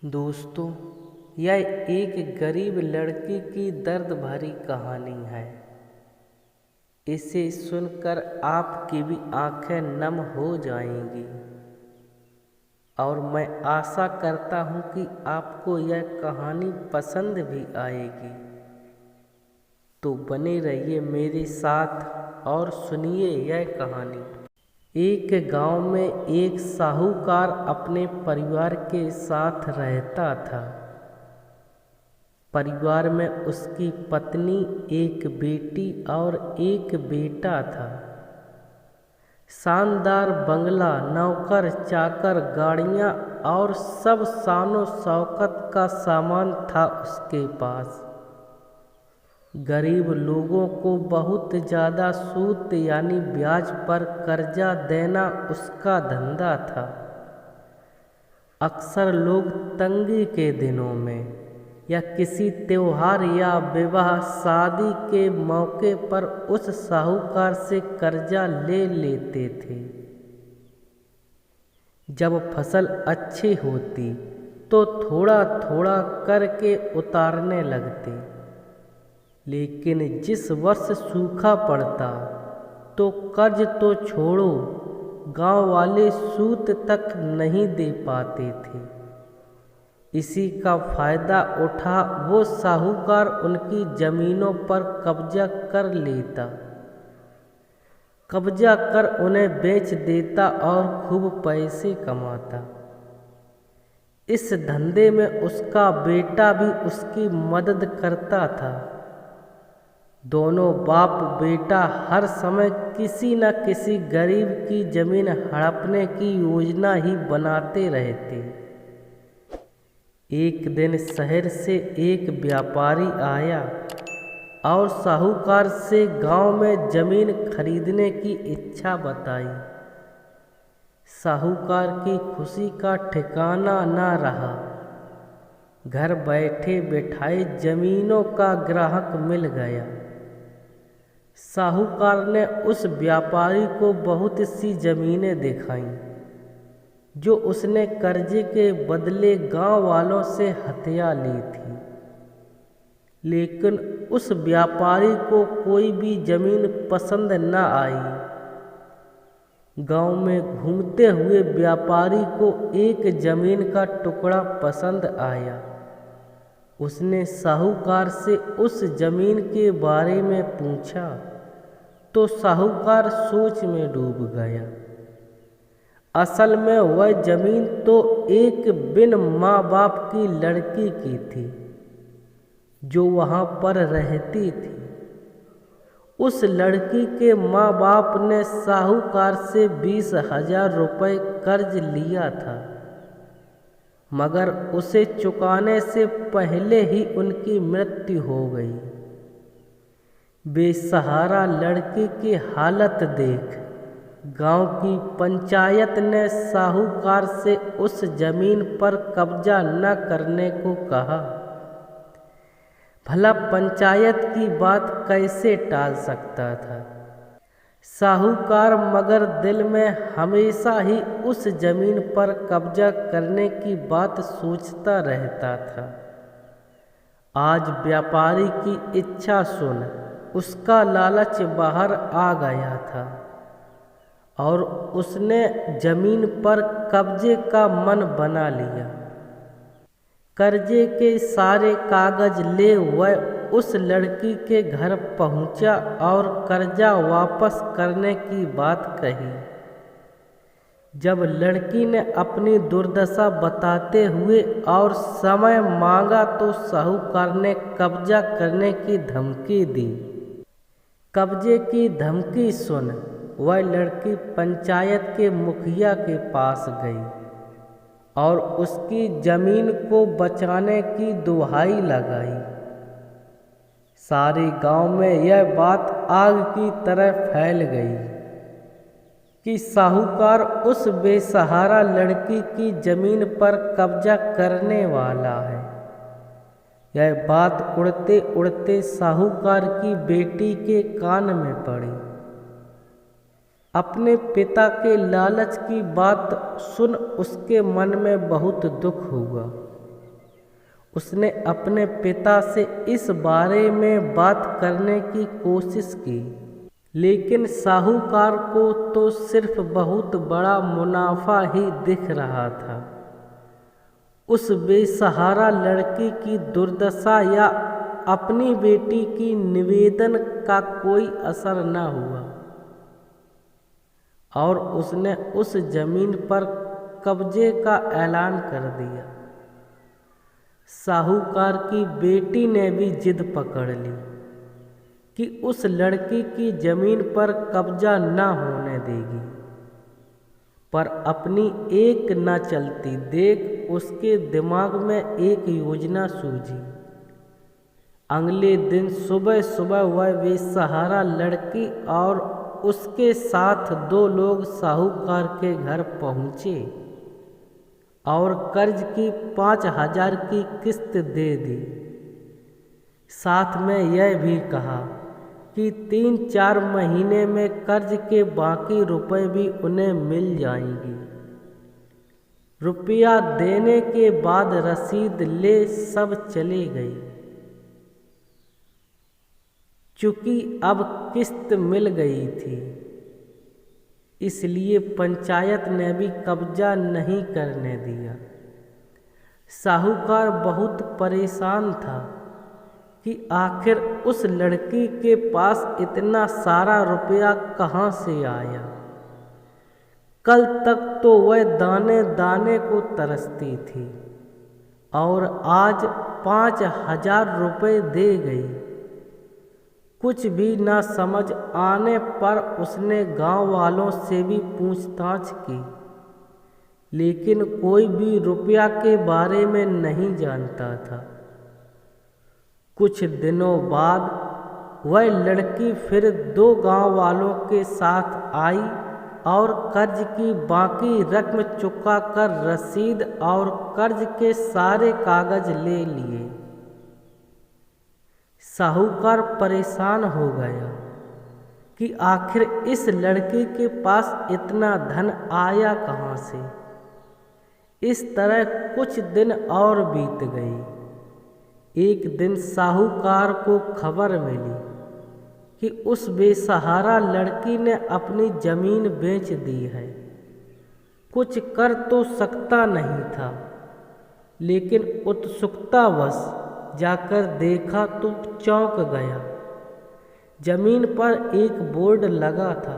दोस्तों, यह एक गरीब लड़की की दर्द भरी कहानी है। इसे सुनकर आपकी भी आंखें नम हो जाएंगी और मैं आशा करता हूँ कि आपको यह कहानी पसंद भी आएगी। तो बने रहिए मेरे साथ और सुनिए यह कहानी। एक गांव में एक साहूकार अपने परिवार के साथ रहता था। परिवार में उसकी पत्नी, एक बेटी और एक बेटा था। शानदार बंगला, नौकर चाकर, गाड़ियाँ और सब शानो शौकत का सामान था उसके पास। गरीब लोगों को बहुत ज़्यादा सूद यानी ब्याज पर कर्जा देना उसका धंधा था। अक्सर लोग तंगी के दिनों में या किसी त्योहार या विवाह शादी के मौके पर उस साहूकार से कर्जा ले लेते थे। जब फसल अच्छी होती तो थोड़ा थोड़ा करके उतारने लगते, लेकिन जिस वर्ष सूखा पड़ता तो कर्ज तो छोड़ो, गांव वाले सूद तक नहीं दे पाते थे। इसी का फायदा उठा वो साहूकार उनकी जमीनों पर कब्जा कर लेता। कब्जा कर उन्हें बेच देता और खूब पैसे कमाता। इस धंधे में उसका बेटा भी उसकी मदद करता था। दोनों बाप बेटा हर समय किसी न किसी गरीब की जमीन हड़पने की योजना ही बनाते रहते। एक दिन शहर से एक व्यापारी आया और साहूकार से गांव में जमीन खरीदने की इच्छा बताई। साहूकार की खुशी का ठिकाना न रहा। घर बैठे बिठाए जमीनों का ग्राहक मिल गया। साहूकार ने उस व्यापारी को बहुत सी जमीनें दिखाईं जो उसने कर्जे के बदले गांव वालों से हथिया ली थी, लेकिन उस व्यापारी को कोई भी जमीन पसंद न आई। गांव में घूमते हुए व्यापारी को एक जमीन का टुकड़ा पसंद आया। उसने साहूकार से उस जमीन के बारे में पूछा तो साहूकार सोच में डूब गया। असल में वह जमीन तो एक बिन माँ बाप की लड़की की थी जो वहाँ पर रहती थी। उस लड़की के माँ बाप ने साहूकार से 20,000 रुपये कर्ज लिया था, मगर उसे चुकाने से पहले ही उनकी मृत्यु हो गई। बेसहारा लड़की की हालत देख गांव की पंचायत ने साहूकार से उस जमीन पर कब्जा न करने को कहा। भला पंचायत की बात कैसे टाल सकता था। साहूकार मगर दिल में हमेशा ही उस जमीन पर कब्जा करने की बात सोचता रहता था। आज व्यापारी की इच्छा सुन उसका लालच बाहर आ गया था और उसने जमीन पर कब्जे का मन बना लिया। कर्जे के सारे कागज ले वह उस लड़की के घर पहुंचा और कर्जा वापस करने की बात कही। जब लड़की ने अपनी दुर्दशा बताते हुए और समय मांगा तो साहूकार ने कब्जा करने की धमकी दी। कब्जे की धमकी सुन वह लड़की पंचायत के मुखिया के पास गई और उसकी जमीन को बचाने की दुहाई लगाई। सारे गांव में यह बात आग की तरह फैल गई कि साहूकार उस बेसहारा लड़की की जमीन पर कब्जा करने वाला है। यह बात उड़ते उड़ते साहूकार की बेटी के कान में पड़ी। अपने पिता के लालच की बात सुन उसके मन में बहुत दुख हुआ। उसने अपने पिता से इस बारे में बात करने की कोशिश की, लेकिन साहूकार को तो सिर्फ बहुत बड़ा मुनाफा ही दिख रहा था। उस बेसहारा लड़की की दुर्दशा या अपनी बेटी की निवेदन का कोई असर न हुआ और उसने उस जमीन पर कब्जे का ऐलान कर दिया। साहूकार की बेटी ने भी जिद पकड़ ली कि उस लड़की की जमीन पर कब्जा न होने देगी, पर अपनी एक न चलती देख उसके दिमाग में एक योजना सूझी। अगले दिन सुबह सुबह वह बेसहारा लड़की और उसके साथ 2 लोग साहूकार के घर पहुँचे और कर्ज की 5,000 की किस्त दे दी। साथ में यह भी कहा कि 3-4 महीने में कर्ज के बाकी रुपए भी उन्हें मिल जाएंगी। रुपया देने के बाद रसीद ले सब चले गए। चूँकि अब किस्त मिल गई थी, इसलिए पंचायत ने भी कब्जा नहीं करने दिया। साहूकार बहुत परेशान था कि आखिर उस लड़की के पास इतना सारा रुपया कहाँ से आया। कल तक तो वह दाने दाने को तरसती थी और आज 5,000 रुपये दे गई। कुछ भी न समझ आने पर उसने गांव वालों से भी पूछताछ की, लेकिन कोई भी रुपया के बारे में नहीं जानता था। कुछ दिनों बाद वह लड़की फिर 2 गांव वालों के साथ आई और कर्ज की बाकी रकम चुका कर रसीद और कर्ज के सारे कागज ले लिए। साहूकार परेशान हो गया कि आखिर इस लड़की के पास इतना धन आया कहाँ से। इस तरह कुछ दिन और बीत गए। एक दिन साहूकार को खबर मिली कि उस बेसहारा लड़की ने अपनी जमीन बेच दी है। कुछ कर तो सकता नहीं था, लेकिन उत्सुकतावश जाकर देखा तो चौंक गया। जमीन पर एक बोर्ड लगा था।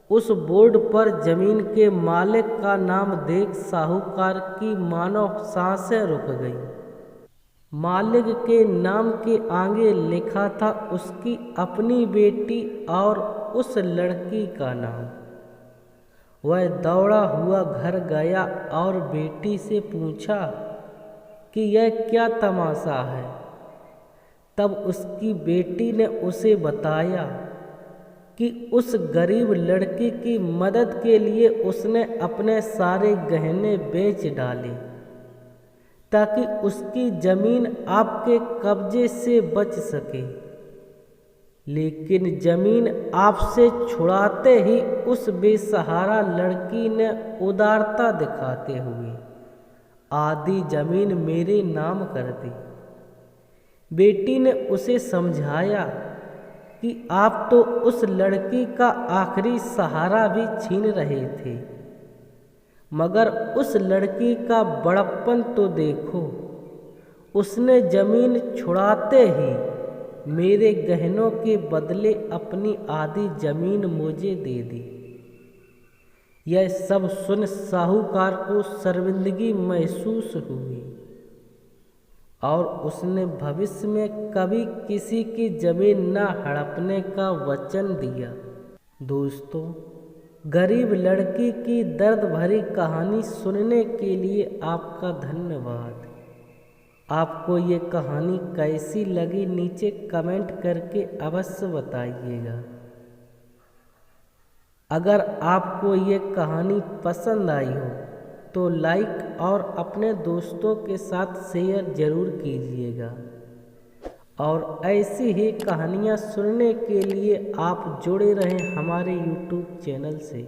उस बोर्ड पर जमीन के मालिक का नाम देख साहूकार की मानो सांसें रुक गई। मालिक के नाम के आगे लिखा था उसकी अपनी बेटी और उस लड़की का नाम। वह दौड़ा हुआ घर गया और बेटी से पूछा कि यह क्या तमाशा है। तब उसकी बेटी ने उसे बताया कि उस गरीब लड़की की मदद के लिए उसने अपने सारे गहने बेच डाले ताकि उसकी जमीन आपके कब्जे से बच सके। लेकिन जमीन आपसे छुड़ाते ही उस बेसहारा लड़की ने उदारता दिखाते हुए आधी जमीन मेरे नाम कर दी। बेटी ने उसे समझाया कि आप तो उस लड़की का आखिरी सहारा भी छीन रहे थे, मगर उस लड़की का बड़प्पन तो देखो। उसने जमीन छुड़ाते ही मेरे गहनों के बदले अपनी आधी जमीन मुझे दे दी। यह सब सुन साहूकार को शर्मिंदगी महसूस हुई और उसने भविष्य में कभी किसी की जमीन न हड़पने का वचन दिया। दोस्तों, गरीब लड़की की दर्द भरी कहानी सुनने के लिए आपका धन्यवाद। आपको ये कहानी कैसी लगी नीचे कमेंट करके अवश्य बताइएगा। अगर आपको ये कहानी पसंद आई हो तो लाइक और अपने दोस्तों के साथ शेयर ज़रूर कीजिएगा। और ऐसी ही कहानियाँ सुनने के लिए आप जुड़े रहें हमारे YouTube चैनल से।